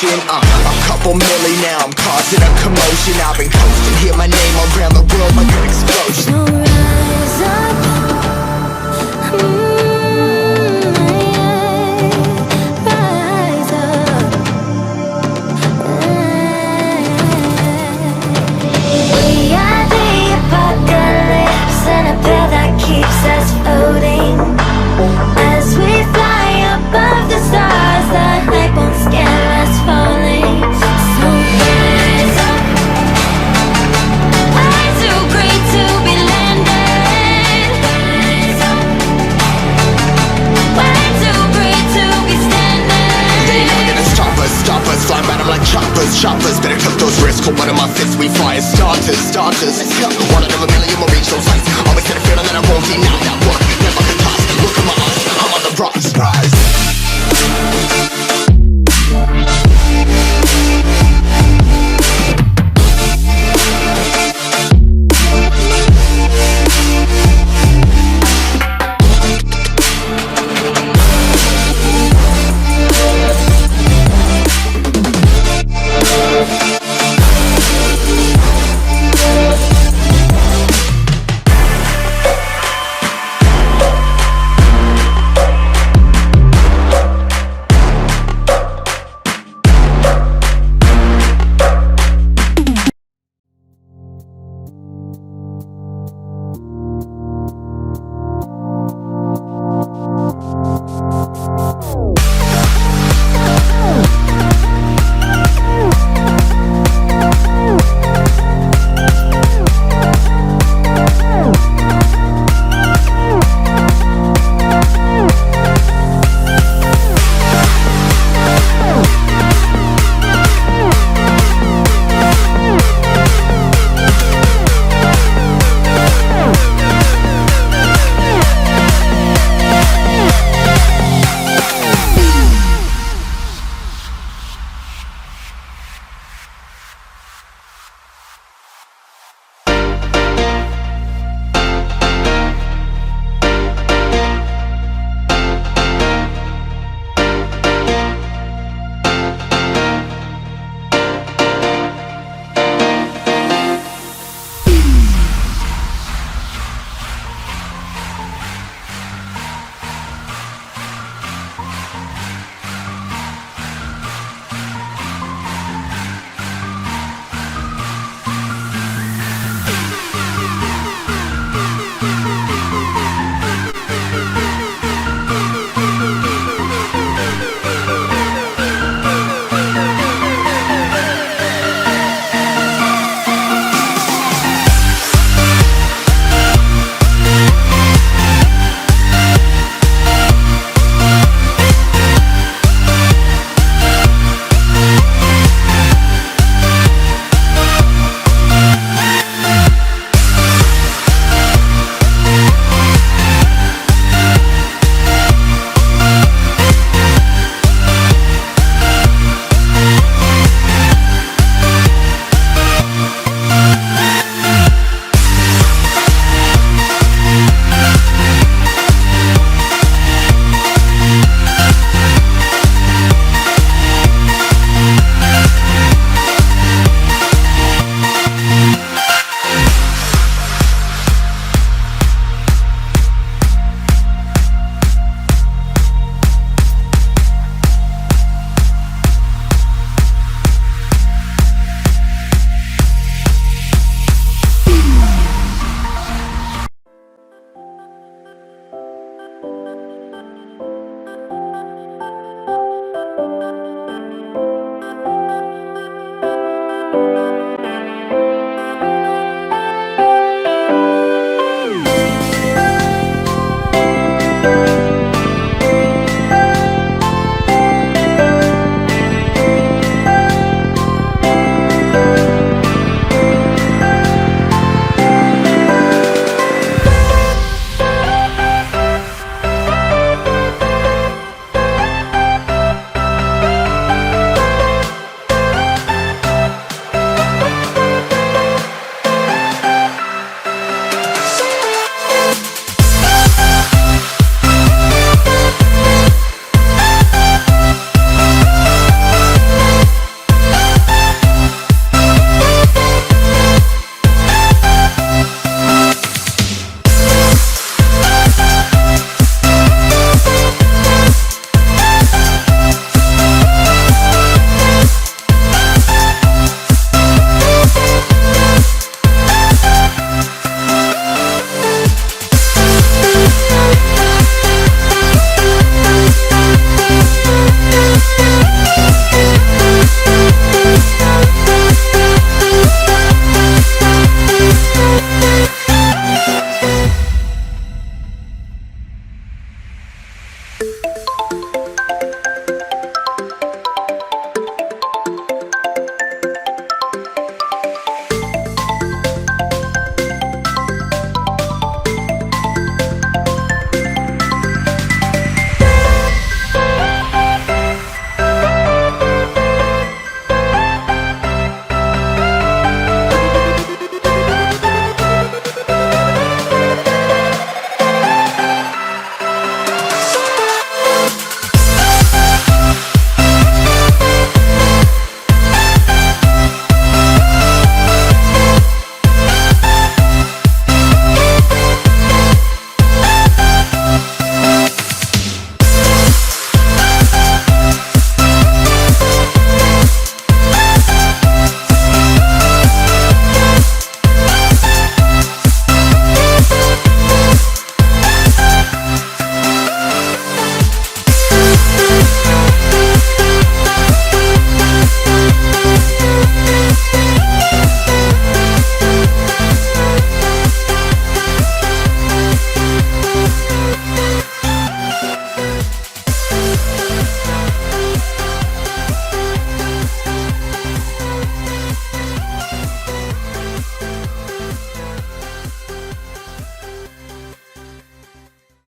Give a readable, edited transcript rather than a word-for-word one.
motion. A couple milli now, I'm causing a commotion. I've been coasting, hear my name around the world like an explosion. So rise up, rise up. We are the apocalypse, and a pill that keeps us floating. As we fly above the stars, the hype won't scare us falling. So rise up. I'm too great to be landed. Rise up. Way too great to be standing. They ain't never gonna stop us, flying by them like choppers. Better took those risks, hold one of my fists, we fire starters. Let's go. One out of a million, we'll